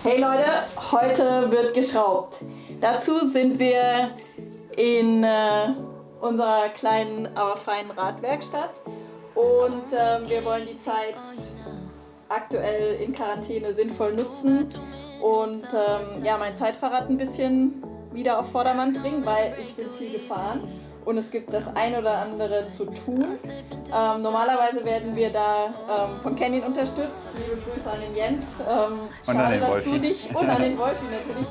Hey Leute, heute wird geschraubt. Dazu sind wir in unserer kleinen, aber feinen Radwerkstatt und wir wollen die Zeit aktuell in Quarantäne sinnvoll nutzen und mein Zeitfahrrad ein bisschen wieder auf Vordermann bringen, weil ich bin viel gefahren und es gibt das ein oder andere zu tun. Normalerweise werden wir da von Canyon unterstützt. Liebe Grüße an den Jens. Und an den dass Wolfi. du nicht, und an den Wolfi natürlich,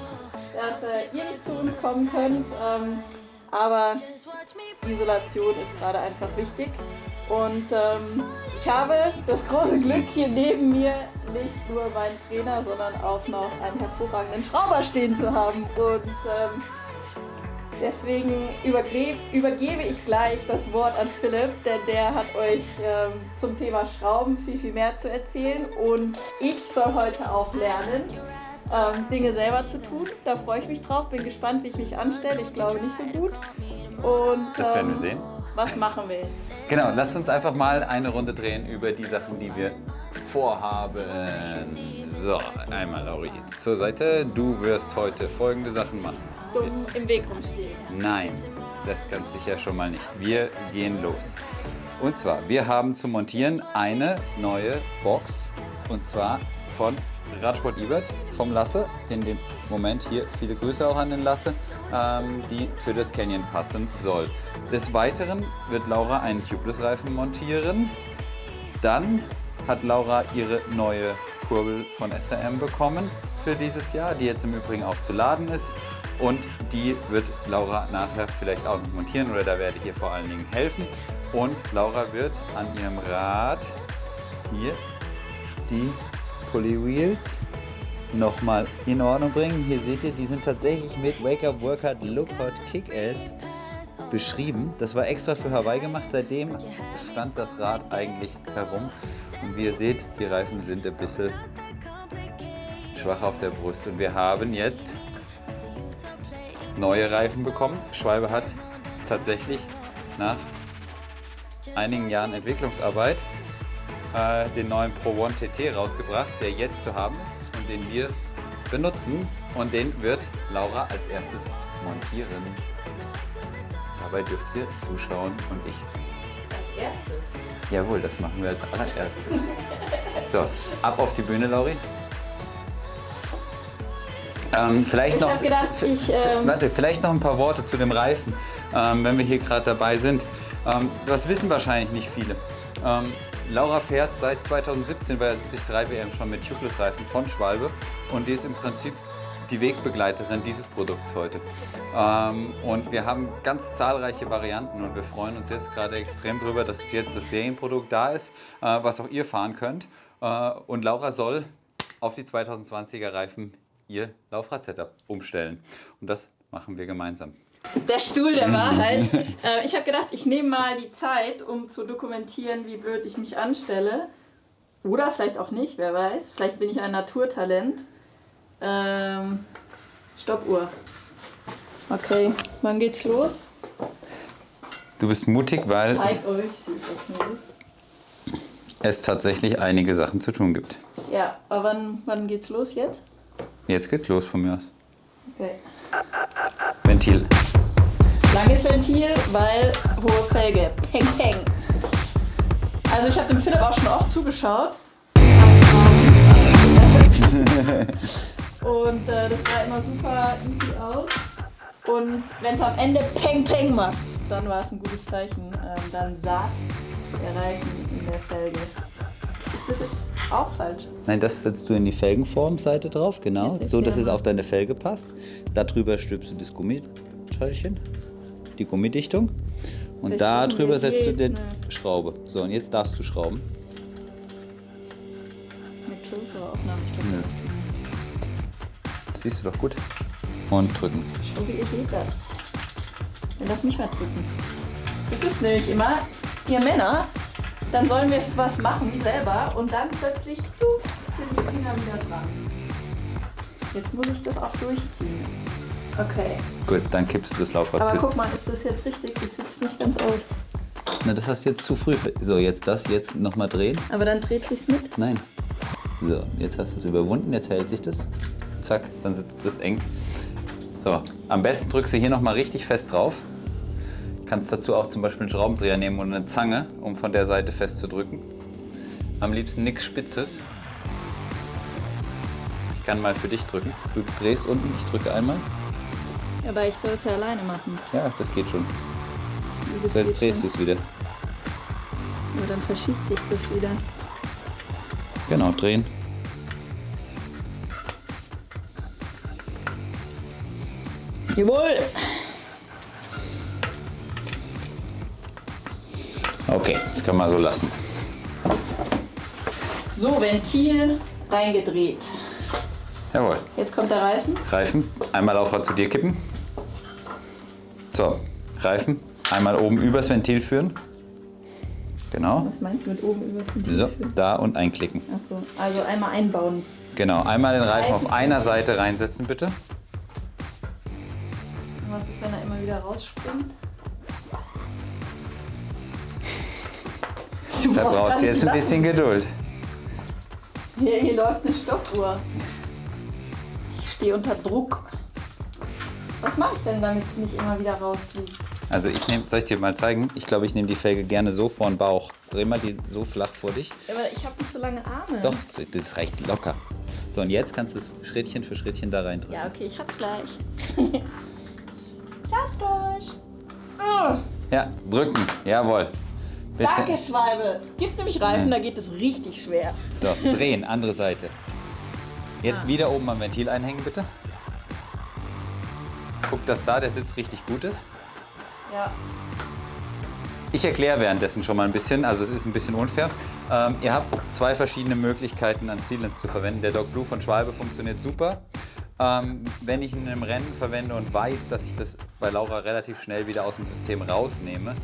dass ihr nicht zu uns kommen könnt. Aber Isolation ist gerade einfach wichtig. Und ich habe das große Glück, hier neben mir nicht nur meinen Trainer, sondern auch noch einen hervorragenden Schrauber stehen zu haben. Und deswegen übergebe ich gleich das Wort an Philipp, denn der hat euch zum Thema Schrauben viel mehr zu erzählen. Und ich soll heute auch lernen, Dinge selber zu tun. Da freue ich mich drauf, bin gespannt, wie ich mich anstelle. Ich glaube nicht so gut. Und Das werden wir sehen. was machen wir jetzt? Genau, lasst uns einfach mal eine Runde drehen über die Sachen, die wir vorhaben. So, einmal Lauri zur Seite. Du wirst heute folgende Sachen machen. Dumm im Weg rumstehen. Nein, das ganz sicher schon mal nicht. Wir gehen los. Und zwar, wir haben zu montieren eine neue Box. Und zwar von Radsport Ibert, vom Lasse. In dem Moment hier viele Grüße auch an den Lasse, die für das Canyon passen soll. Des Weiteren wird Laura einen Tubeless-Reifen montieren. Dann hat Laura ihre neue Kurbel von SRM bekommen für dieses Jahr, die jetzt im Übrigen auch zu laden ist. Und die wird Laura nachher vielleicht auch noch montieren oder da werde ich ihr vor allen Dingen helfen. Und Laura wird an ihrem Rad hier die Pulley Wheels nochmal in Ordnung bringen. Hier seht ihr, die sind tatsächlich mit Wake Up, Work Hard, Look Hot, Kick-Ass beschrieben. Das war extra für Hawaii gemacht. Seitdem stand das Rad eigentlich herum. Und wie ihr seht, die Reifen sind ein bisschen schwach auf der Brust. Und wir haben jetzt neue Reifen bekommen. Schwalbe hat tatsächlich nach einigen Jahren Entwicklungsarbeit den neuen Pro One TT rausgebracht, der jetzt zu haben ist und den wir benutzen. Und den wird Laura als erstes montieren. Dabei dürft ihr zuschauen und ich. Als erstes? Jawohl, das machen wir als allererstes. So, ab auf die Bühne, Lauri. Vielleicht noch, vielleicht noch ein paar Worte zu dem Reifen, wenn wir hier gerade dabei sind. Das wissen wahrscheinlich nicht viele. Laura fährt seit 2017 bei der 73 WM schon mit Tubeless-Reifen von Schwalbe und die ist im Prinzip die Wegbegleiterin dieses Produkts heute. Und wir haben ganz zahlreiche Varianten und wir freuen uns jetzt gerade extrem drüber, dass jetzt das Serienprodukt da ist, was auch ihr fahren könnt. Und Laura soll auf die 2020er Reifen ihr Laufrad-Setup umstellen. Und das machen wir gemeinsam. Der Stuhl der Wahrheit. Ich habe gedacht, ich nehme mal die Zeit, um zu dokumentieren, wie blöd ich mich anstelle. Oder vielleicht auch nicht, wer weiß. Vielleicht bin ich ein Naturtalent. Stoppuhr. Okay, wann geht's los? Du bist mutig, weil Zeig euch, es tatsächlich einige Sachen zu tun gibt. Ja, aber wann geht's los jetzt? Jetzt geht's los von mir aus. Okay. Ventil. Langes Ventil, weil hohe Felge. Peng, peng. Also ich habe dem Philipp auch schon oft zugeschaut. Und das sah immer super easy aus. Und wenn es am Ende Peng, peng macht, dann war es ein gutes Zeichen. Dann saß der Reifen in der Felge. Ist das jetzt auch falsch? Nein, das setzt du in die Felgenformseite drauf, genau. Jetzt So, dass es mal. auf deine Felge passt. Darüber stülpst du das Gummiteilchen, die Gummidichtung. Und Vielleicht da brauchen wir drüber hier setzt du jetzt die eine- Schraube. So, und jetzt darfst du schrauben. Eine closere Aufnahme, ich glaube, Nö. das ist Das siehst du doch gut. Und drücken. schon wie ihr seht das. Dann lass mich mal drücken. Das ist nämlich immer, ihr Männer, dann sollen wir was machen selber und dann plötzlich sind die Finger wieder dran. Jetzt muss ich das auch durchziehen. Okay. Gut, dann kippst du das Laufrad Aber zu. guck mal, ist das jetzt richtig? Das sitzt nicht ganz out. Na, das hast du jetzt zu früh. So, jetzt nochmal drehen. Aber dann dreht sich's mit. Nein. So, jetzt hast du es überwunden, jetzt hält sich das. Zack, dann sitzt es eng. So, am besten drückst du hier nochmal richtig fest drauf. Kannst dazu auch zum Beispiel einen Schraubendreher nehmen und eine Zange, um von der Seite fest zu drücken. Am liebsten nichts Spitzes. Ich kann mal für dich drücken. Du drehst unten, ich drücke einmal. Aber ich soll es ja alleine machen. Ja, das geht schon. Das So, jetzt geht drehst du schon. es wieder. Nur dann verschiebt sich das wieder. Genau, drehen. Jawohl! Okay, das kann man so lassen. So, Ventil reingedreht. Jawohl. Jetzt kommt der Reifen. Reifen, einmal Laufrad zu dir kippen. So, Reifen, einmal oben übers Ventil führen. Genau. Was meinst du mit oben übers Ventil? So, da und einklicken. Achso, also einmal einbauen. Genau, einmal den Reifen auf einer Seite reinsetzen, bitte. Und was ist, wenn er immer wieder rausspringt? Da brauchst du jetzt ein bisschen Geduld. Hier läuft eine Stoppuhr. Ich stehe unter Druck. Was mache ich denn, damit es nicht immer wieder rausfliegt? Also soll ich dir mal zeigen? Ich glaube, ich nehme die Felge gerne so vor den Bauch. Dreh mal die so flach vor dich. Aber ich habe nicht so lange Arme. Doch, das reicht locker. So, und jetzt kannst du es Schrittchen für Schrittchen da reindrücken. Ja, okay, ich hab's gleich. Ich hab's gleich. Oh, Ja, drücken. Jawohl. danke, Schwalbe. Es gibt nämlich Reifen, da geht es richtig schwer. So, drehen, andere Seite. Jetzt wieder oben am Ventil einhängen, bitte. Guck, dass da der Sitz richtig gut ist. Ja. Ich erkläre währenddessen schon mal ein bisschen, also es ist ein bisschen unfair. Ihr habt zwei verschiedene Möglichkeiten an Sealants zu verwenden. Der Doc Blue von Schwalbe funktioniert super. Wenn ich ihn im Rennen verwende und weiß, dass ich das bei Laura relativ schnell wieder aus dem System rausnehme,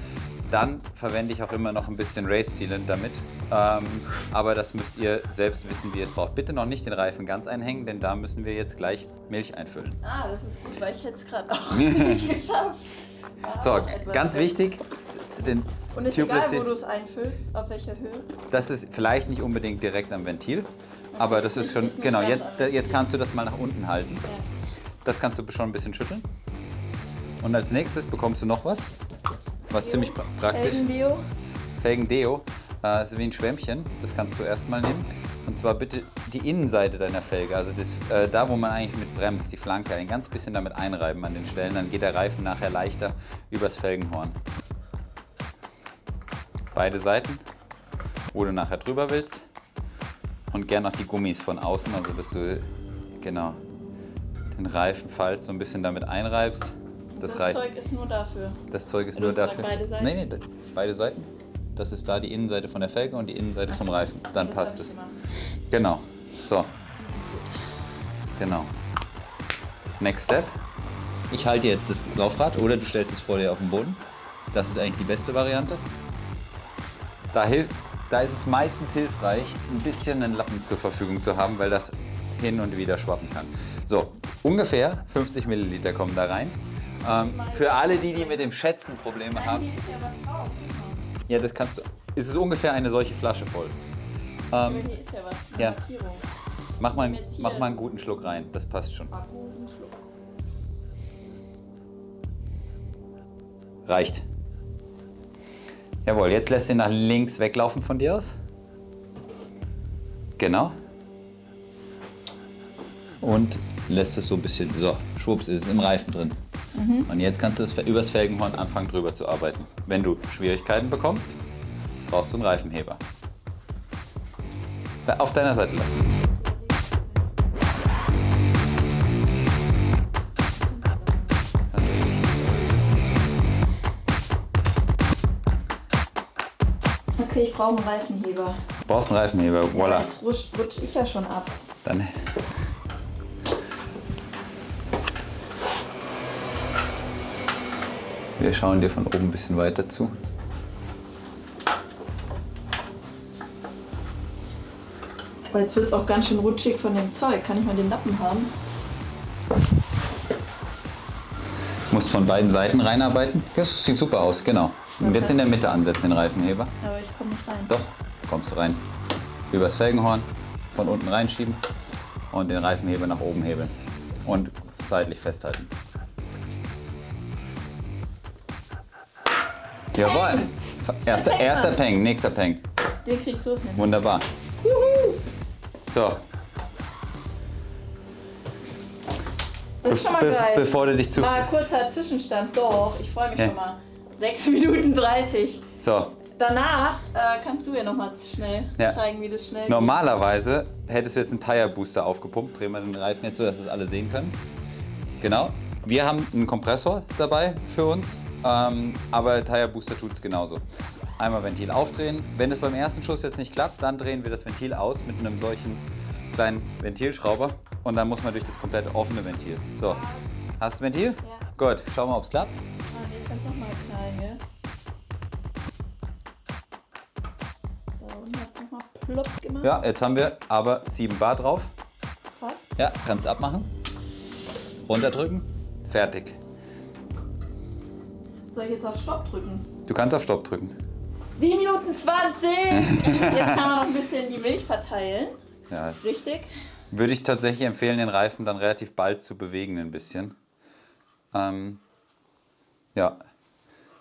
dann verwende ich auch immer noch ein bisschen Race Sealant damit. Aber das müsst ihr selbst wissen, wie ihr es braucht. Bitte noch nicht den Reifen ganz einhängen, denn da müssen wir jetzt gleich Milch einfüllen. Ah, das ist gut, weil ich hätte es gerade auch nicht geschafft. Ja, So, auch etwas ganz weg. wichtig, den Und ist egal, Tubeless wo du es einfüllst, auf welcher Höhe. das ist vielleicht nicht unbedingt direkt am Ventil, aber das ist schon, Ist nicht genau, ganz jetzt kannst du das mal nach unten halten. Ja. Das kannst du schon ein bisschen schütteln. Und als nächstes bekommst du noch was ziemlich praktisch. Felgendeo. Felgendeo, das ist wie ein Schwämmchen, das kannst du erstmal nehmen. Und zwar bitte die Innenseite deiner Felge, also da wo man eigentlich mit bremst, die Flanke, ein ganz bisschen damit einreiben an den Stellen, dann geht der Reifen nachher leichter übers Felgenhorn. Beide Seiten, wo du nachher drüber willst. Und gern auch die Gummis von außen, also dass du genau den Reifenfalz so ein bisschen damit einreibst. Das Zeug ist nur dafür. Das Zeug ist Du nur hast gesagt, dafür. beide Seiten? Nee, beide Seiten. Das ist da die Innenseite von der Felge und die Innenseite vom Reifen. Dann Das passt hab ich es. gemacht. Genau. So. Genau. Next step. Ich halte jetzt das Laufrad oder du stellst es vor dir auf den Boden. Das ist eigentlich die beste Variante. Da ist es meistens hilfreich, ein bisschen einen Lappen zur Verfügung zu haben, weil das hin und wieder schwappen kann. So, ungefähr 50 Milliliter kommen da rein. Für alle, die mit dem Schätzen Probleme haben, Hier ist ja was drauf. ja, das kannst du. Es ist ungefähr eine solche Flasche voll. Aber hier ist ja was. Eine ja. Markierung. Mach mal Jetzt hier- einen guten Schluck rein, das passt schon. Guten Schluck. Reicht. Jawohl, jetzt lässt du ihn nach links weglaufen von dir aus. Genau. Und lässt es so ein bisschen, so, schwupps, ist es im Reifen drin. Und jetzt kannst du es übers Felgenhorn anfangen drüber zu arbeiten. Wenn du Schwierigkeiten bekommst, brauchst du einen Reifenheber. Auf deiner Seite lassen. Dann dreh dich. Okay, ich brauche einen Reifenheber. Du brauchst einen Reifenheber, Ja, voilà. jetzt rutsche ich ja schon ab. Dann wir schauen dir von oben ein bisschen weiter zu. Aber jetzt wird es auch ganz schön rutschig von dem Zeug. Kann ich mal den Lappen haben? Du musst von beiden Seiten reinarbeiten. Das sieht super aus, genau. Und jetzt in der Mitte ansetzen, den Reifenheber. Aber ich komme nicht rein. Doch, kommst du rein. Übers Felgenhorn, von unten reinschieben. und den Reifenheber nach oben hebeln und seitlich festhalten. Jawohl! Erster Peng, nächster Peng. Den kriegst du hin. Wunderbar. So. Das ist schon mal geil. Bevor du dich zu... Mal kurzer Zwischenstand, doch. Ich freue mich schon mal. 6 Minuten 30. So. Danach kannst du ja nochmal schnell zeigen, wie das schnell geht. Normalerweise hättest du jetzt einen Tire Booster aufgepumpt. Drehen wir den Reifen jetzt so, dass das alle sehen können. Genau. Wir haben einen Kompressor dabei für uns, aber Tire Booster tut es genauso. Einmal Ventil aufdrehen. Wenn es beim ersten Schuss jetzt nicht klappt, dann drehen wir das Ventil aus mit einem solchen kleinen Ventilschrauber und dann muss man durch das komplette offene Ventil. So, hast du das Ventil? Ja. Gut, schauen wir mal, ob es klappt. Jetzt kannst du nochmal knallen, gell? Da unten hat es nochmal plopp gemacht. Ja, jetzt haben wir aber 7 Bar drauf. Fast. Ja, kannst du abmachen. Runterdrücken. Fertig. Soll ich jetzt auf Stopp drücken? Du kannst auf Stopp drücken. 7 Minuten 20! Jetzt kann man noch ein bisschen die Milch verteilen. Ja. Richtig? Würde ich tatsächlich empfehlen, den Reifen dann relativ bald zu bewegen ein bisschen. Ja.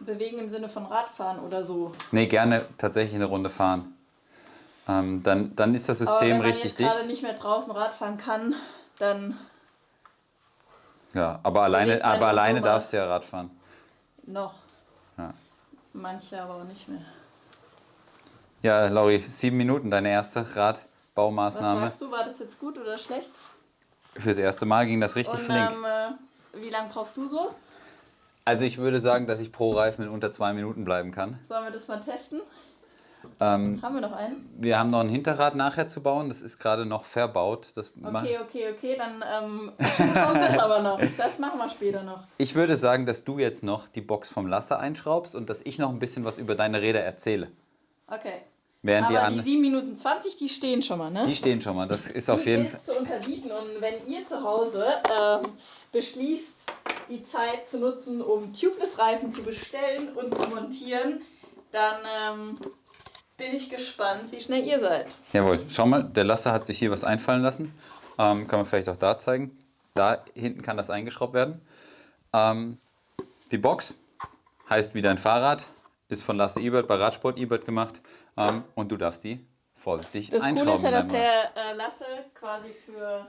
Bewegen im Sinne von Radfahren oder so. Nee, gerne tatsächlich eine Runde fahren. Dann ist das Aber System wenn man richtig jetzt gerade dicht. nicht mehr draußen Radfahren kann, dann Ja, aber alleine bewegt man alleine so mal. darfst du ja Rad fahren. noch. Ja. Manche aber auch nicht mehr. Ja, Lauri, 7 Minuten, deine erste Was Radbaumaßnahme. sagst du, war das jetzt gut oder schlecht? Fürs erste Mal ging das richtig Und flink. wie lange brauchst du so? Also ich würde sagen, dass ich pro Reifen in unter 2 Minuten bleiben kann. Sollen wir das mal testen? Ähm, Haben wir noch einen? wir haben noch ein Hinterrad nachher zu bauen, das ist gerade noch verbaut. Okay, dann kommt das aber noch. Das machen wir später noch. Ich würde sagen, dass du jetzt noch die Box vom Lasse einschraubst und dass ich noch ein bisschen was über deine Räder erzähle. Okay. Während Aber die 7 Minuten 20, die stehen schon mal, ne? die stehen schon mal, das ist auf jeden Fall... Zu unterbieten und wenn ihr zu Hause beschließt, die Zeit zu nutzen, um Tubeless-Reifen zu bestellen und zu montieren, dann bin ich gespannt, wie schnell ihr seid. Jawohl, schau mal, der Lasse hat sich hier was einfallen lassen. Kann man vielleicht auch da zeigen. Da hinten kann das eingeschraubt werden. Die Box heißt wie dein Fahrrad, ist von Lasse Ebert bei Radsport Ebert gemacht. Und du darfst die vorsichtig Das einschrauben. Coole ist ja, dass in deinem der Lasse quasi für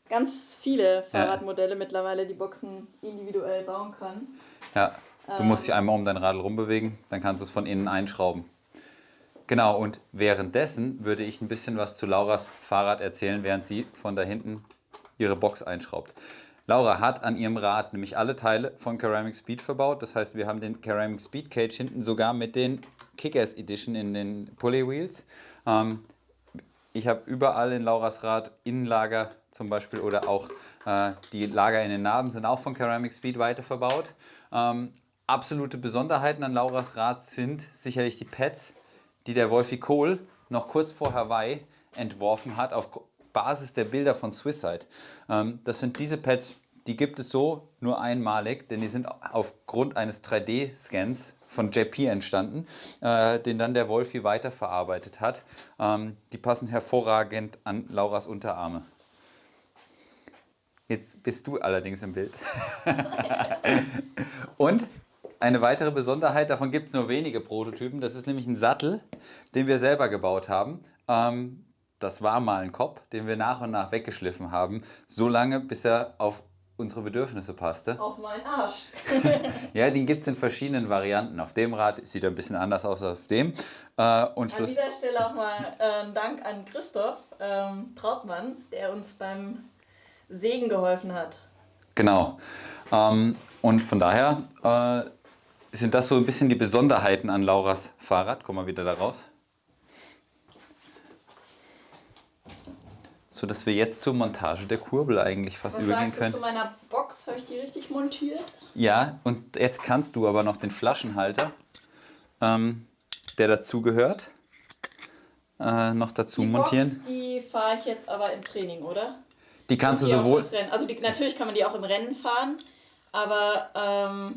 ganz viele Fahrradmodelle mittlerweile die Boxen individuell bauen kann. Ja, du musst dich einmal um dein Radl rumbewegen, dann kannst du es von innen einschrauben. Genau, und währenddessen würde ich ein bisschen was zu Lauras Fahrrad erzählen, während sie von da hinten ihre Box einschraubt. Laura hat an ihrem Rad nämlich alle Teile von Ceramic Speed verbaut. Das heißt, wir haben den Ceramic Speed Cage hinten sogar mit den Kick-Ass Edition in den Pulley Wheels. Ich habe überall in Lauras Rad Innenlager zum Beispiel oder auch die Lager in den Narben sind auch von Ceramic Speed weiter verbaut. Absolute Besonderheiten an Lauras Rad sind sicherlich die Pads, die der Wolfi Kohl noch kurz vor Hawaii entworfen hat auf Basis der Bilder von Swisside. Das sind diese Pads, die gibt es so nur einmalig, denn die sind aufgrund eines 3D-Scans von JP entstanden, den dann der Wolfi weiterverarbeitet hat. Die passen hervorragend an Lauras Unterarme. Jetzt bist du allerdings im Bild. Und eine weitere Besonderheit, davon gibt es nur wenige Prototypen, das ist nämlich ein Sattel, den wir selber gebaut haben. Das war mal ein Kopf, den wir nach und nach weggeschliffen haben, so lange, bis er auf unsere Bedürfnisse passte. Auf meinen Arsch. Ja, den gibt es in verschiedenen Varianten. Auf dem Rad sieht er ein bisschen anders aus als auf dem. An dieser Stelle auch mal ein Dank an Christoph Trautmann, der uns beim Sägen geholfen hat. Genau. Und von daher sind das so ein bisschen die Besonderheiten an Lauras Fahrrad. Komm mal wieder da raus. So dass wir jetzt zur Montage der Kurbel eigentlich fast übergehen können. Was sagst du zu meiner Box? Habe ich die richtig montiert? Ja, und jetzt kannst du aber noch den Flaschenhalter, der dazu gehört, noch dazu montieren. Box, die fahre ich jetzt aber im Training, oder? Die kannst du Die auch sowohl... fürs Rennen. Also natürlich kann man die auch im Rennen fahren, aber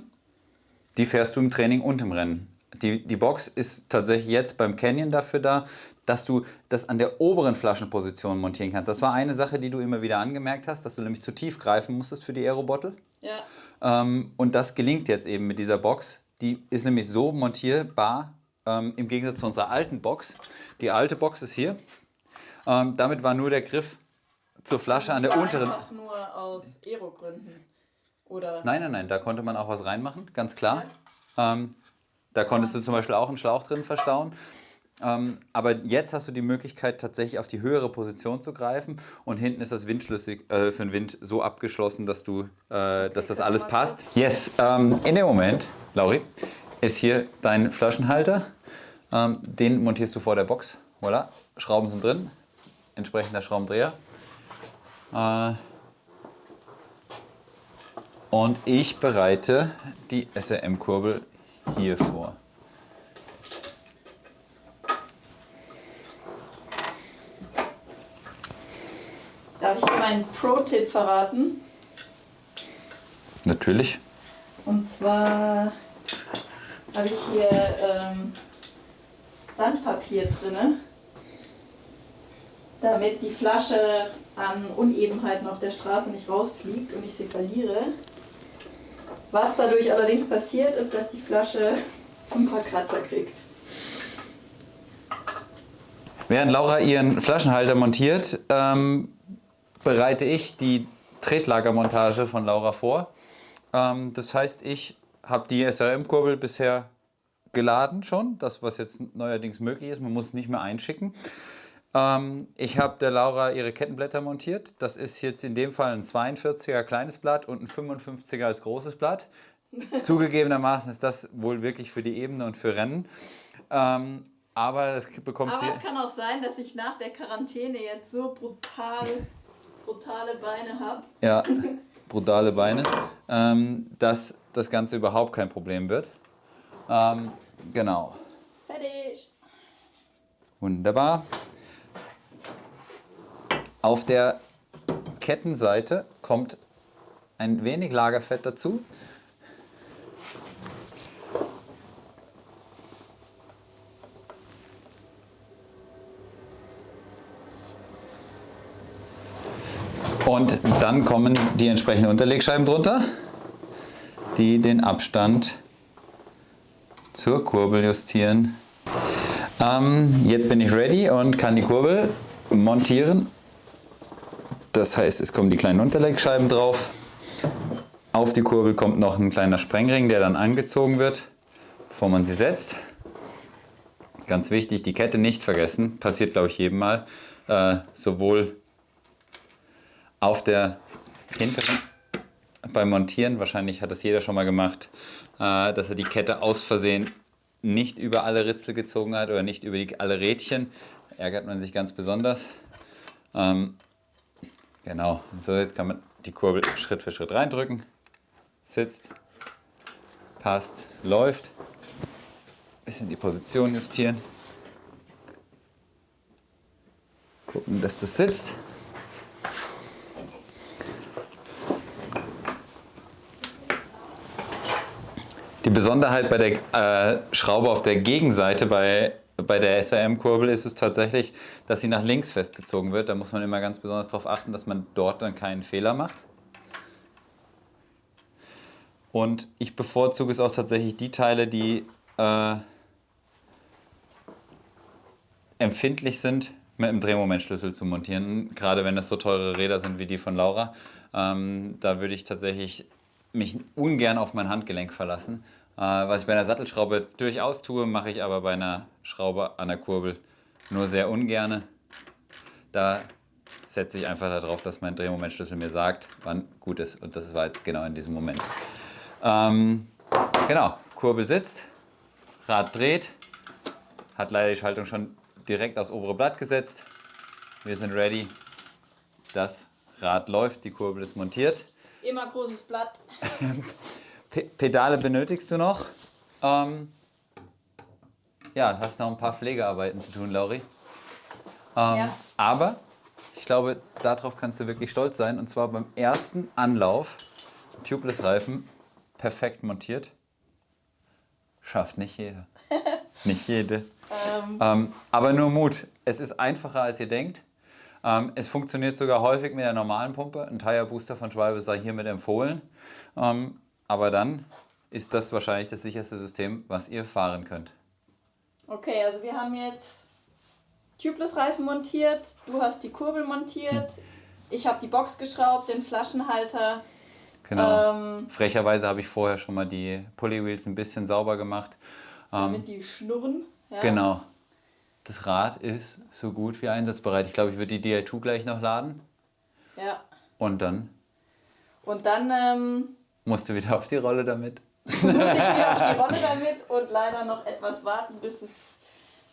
Die fährst du im Training und im Rennen. Die Box ist tatsächlich jetzt beim Canyon dafür da, dass du das an der oberen Flaschenposition montieren kannst. Das war eine Sache, die du immer wieder angemerkt hast, dass du nämlich zu tief greifen musstest für die Aerobottle. Ja. Und das gelingt jetzt eben mit dieser Box. Die ist nämlich so montierbar, im Gegensatz zu unserer alten Box. Die alte Box ist hier. Damit war nur der Griff zur Flasche an der unteren... Einfach nur aus Aerogründen, oder? Nein, da konnte man auch was reinmachen, ganz klar. Da konntest du zum Beispiel auch einen Schlauch drin verstauen. Aber jetzt hast du die Möglichkeit, tatsächlich auf die höhere Position zu greifen. Und hinten ist das windschlüssig für den Wind so abgeschlossen, dass das alles passt. Yes, in dem Moment, Lauri, ist hier dein Flaschenhalter. Den montierst du vor der Box. Voilà, Schrauben sind drin, entsprechender Schraubendreher. Und ich bereite die SRM-Kurbel hier vor. Darf ich dir meinen Pro-Tipp verraten? Natürlich. Und zwar habe ich hier Sandpapier drin, damit die Flasche an Unebenheiten auf der Straße nicht rausfliegt und ich sie verliere. Was dadurch allerdings passiert, ist, dass die Flasche ein paar Kratzer kriegt. Während Laura ihren Flaschenhalter montiert, bereite ich die Tretlagermontage von Laura vor. Das heißt, ich habe die SRM-Kurbel bisher geladen schon, das was jetzt neuerdings möglich ist, man muss es nicht mehr einschicken. Ich habe der Laura ihre Kettenblätter montiert. Das ist jetzt in dem Fall ein 42er kleines Blatt und ein 55er als großes Blatt. Zugegebenermaßen ist das wohl wirklich für die Ebene und für Rennen. Aber es bekommt Aber es kann auch sein, dass ich nach der Quarantäne jetzt so brutale Beine habe. Ja, brutale Beine, dass das Ganze überhaupt kein Problem wird. Genau. Fertig. Wunderbar. Auf der Kettenseite kommt ein wenig Lagerfett dazu. Und dann kommen die entsprechenden Unterlegscheiben drunter, die den Abstand zur Kurbel justieren. Jetzt bin ich ready und kann die Kurbel montieren. Das heißt, es kommen die kleinen Unterlegscheiben drauf. Auf die Kurbel kommt noch ein kleiner Sprengring, der dann angezogen wird, bevor man sie setzt. Ganz wichtig, die Kette nicht vergessen. Passiert, glaube ich, jedem Mal. Sowohl auf der hinteren, beim Montieren, wahrscheinlich hat das jeder schon mal gemacht, dass er die Kette aus Versehen nicht über alle Ritzel gezogen hat oder nicht über alle Rädchen. Da ärgert man sich ganz besonders. Genau, und so jetzt kann man die Kurbel Schritt für Schritt reindrücken. Sitzt, passt, läuft. Bisschen die Position justieren. Gucken, dass das sitzt. Die Besonderheit bei der Schraube auf der Gegenseite bei der SRM-Kurbel ist es tatsächlich, dass sie nach links festgezogen wird. Da muss man immer ganz besonders darauf achten, dass man dort dann keinen Fehler macht. Und ich bevorzuge es auch tatsächlich die Teile, die empfindlich sind, mit einem Drehmomentschlüssel zu montieren. Gerade wenn das so teure Räder sind wie die von Laura. Da würde ich tatsächlich mich ungern auf mein Handgelenk verlassen. Was ich bei einer Sattelschraube durchaus tue, mache ich aber bei einer Schraube an der Kurbel nur sehr ungerne. Da setze ich einfach darauf, dass mein Drehmomentschlüssel mir sagt, wann gut ist. Und das war jetzt genau in diesem Moment. Genau, Kurbel sitzt, Rad dreht, hat leider die Schaltung schon direkt aufs obere Blatt gesetzt. Wir sind ready. Das Rad läuft, die Kurbel ist montiert. Immer großes Blatt. Pedale benötigst du noch. Ja, hast noch ein paar Pflegearbeiten zu tun, Lauri. Ja. Aber ich glaube, darauf kannst du wirklich stolz sein. Und zwar beim ersten Anlauf, Tubeless-Reifen, perfekt montiert. Schafft nicht jeder. Nicht jede. Aber nur Mut. Es ist einfacher, als ihr denkt. Es funktioniert sogar häufig mit der normalen Pumpe. Ein Tire Booster von Schwalbe sei hiermit empfohlen. Aber dann ist das wahrscheinlich das sicherste System, was ihr fahren könnt. Okay, also wir haben jetzt Tubeless-Reifen montiert, du hast die Kurbel montiert, ich habe die Box geschraubt, den Flaschenhalter. Genau. Frecherweise habe ich vorher schon mal die Pulley-Wheels ein bisschen sauber gemacht. Damit die schnurren. Ja. Genau. Das Rad ist so gut wie einsatzbereit. Ich glaube, ich würde die Di2 gleich noch laden. Ja. Und dann musst du wieder auf die Rolle damit. Muss ich wieder auf die Rolle damit und leider noch etwas warten, bis es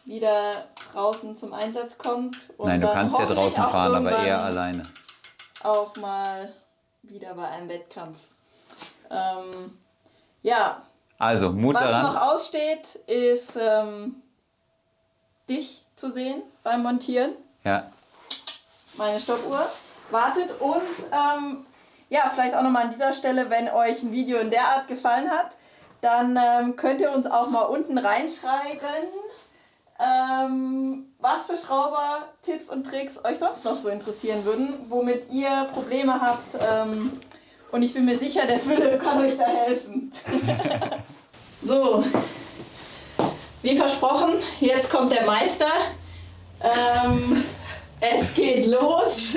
wieder draußen zum Einsatz kommt. Und nein, du dann kannst ja draußen fahren, aber irgendwann eher alleine. Auch mal wieder bei einem Wettkampf. Ja. Also, Mut Was daran. noch aussteht, ist dich zu sehen beim Montieren. Ja. Meine Stoppuhr wartet und ja, vielleicht auch nochmal an dieser Stelle, wenn euch ein Video in der Art gefallen hat, dann könnt ihr uns auch mal unten reinschreiben, was für Schrauber-Tipps und Tricks euch sonst noch so interessieren würden, womit ihr Probleme habt. Und ich bin mir sicher, der Philipp kann euch da helfen. So, wie versprochen, jetzt kommt der Meister. Es geht los.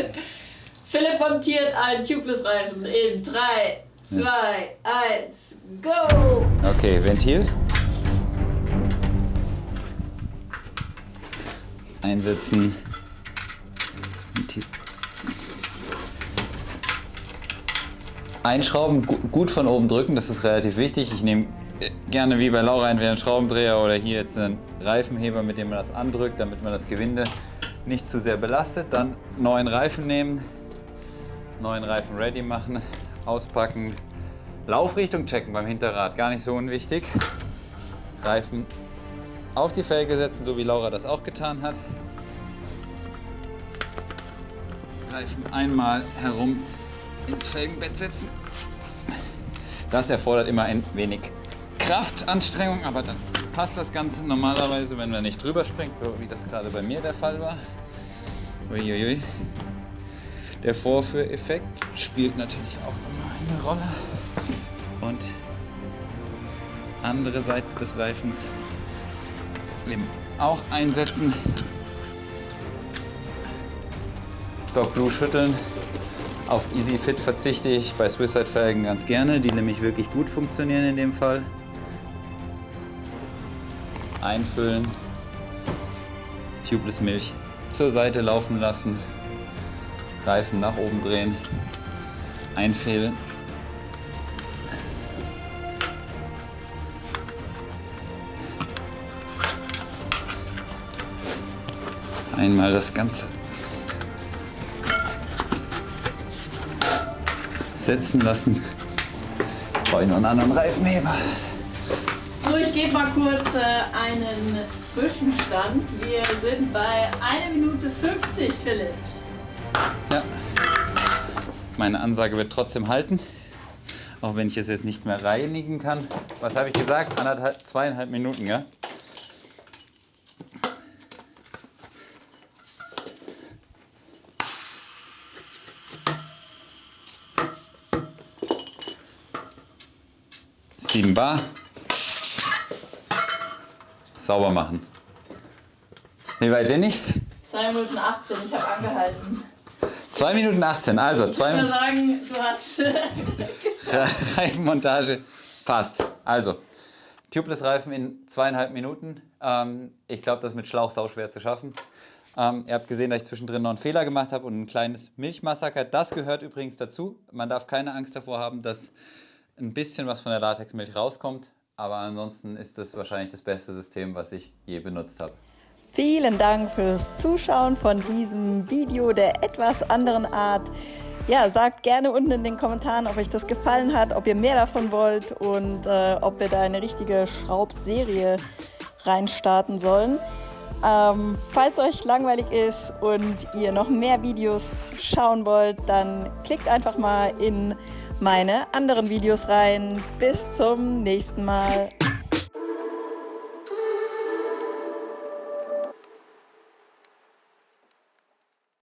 Philipp montiert einen Tubeless-Reifen in 3, 2, 1, go! Okay, Ventil. Einsetzen. Ventil. Einschrauben, gut von oben drücken, das ist relativ wichtig. Ich nehme gerne wie bei Laura entweder einen Schraubendreher oder hier jetzt einen Reifenheber, mit dem man das andrückt, damit man das Gewinde nicht zu sehr belastet. Dann neuen Reifen nehmen, neuen Reifen ready machen, auspacken, Laufrichtung checken beim Hinterrad, gar nicht so unwichtig. Reifen auf die Felge setzen, so wie Laura das auch getan hat. Reifen einmal herum ins Felgenbett setzen. Das erfordert immer ein wenig Kraftanstrengung, aber dann passt das Ganze normalerweise, wenn man nicht drüber springt, so wie das gerade bei mir der Fall war. Uiuiui. Der Vorführeffekt spielt natürlich auch immer eine Rolle. Und andere Seite des Reifens eben auch einsetzen. Doc Blue schütteln. Auf Easy Fit verzichte ich bei Swisside Felgen ganz gerne, die nämlich wirklich gut funktionieren in dem Fall. Einfüllen, Tubeless Milch zur Seite laufen lassen, Reifen nach oben drehen, einfädeln. Einmal das Ganze setzen lassen. Brauche ich noch einen anderen Reifenheber. So, ich gebe mal kurz einen Zwischenstand. Wir sind bei 1 Minute 50, Philipp. Ja. Meine Ansage wird trotzdem halten, auch wenn ich es jetzt nicht mehr reinigen kann. Was habe ich gesagt? 2,5 Minuten, ja? Bar. Sauber machen. Wie weit bin ich? 2 Minuten 18, ich habe angehalten. 2 Minuten 18, also Ich würde sagen, du hast Reifenmontage passt. Also, Tubeless-Reifen in 2,5 Minuten. Ich glaube, das ist mit Schlauch sauschwer zu schaffen. Ihr habt gesehen, dass ich zwischendrin noch einen Fehler gemacht habe und ein kleines Milchmassaker. Das gehört übrigens dazu. Man darf keine Angst davor haben, dass ein bisschen was von der Latexmilch rauskommt, aber ansonsten ist das wahrscheinlich das beste System, was ich je benutzt habe. Vielen Dank fürs Zuschauen von diesem Video der etwas anderen Art. Ja, sagt gerne unten in den Kommentaren, ob euch das gefallen hat, ob ihr mehr davon wollt und ob wir da eine richtige Schraubserie reinstarten sollen. Falls euch langweilig ist und ihr noch mehr Videos schauen wollt, dann klickt einfach mal in meine anderen Videos rein. Bis zum nächsten Mal.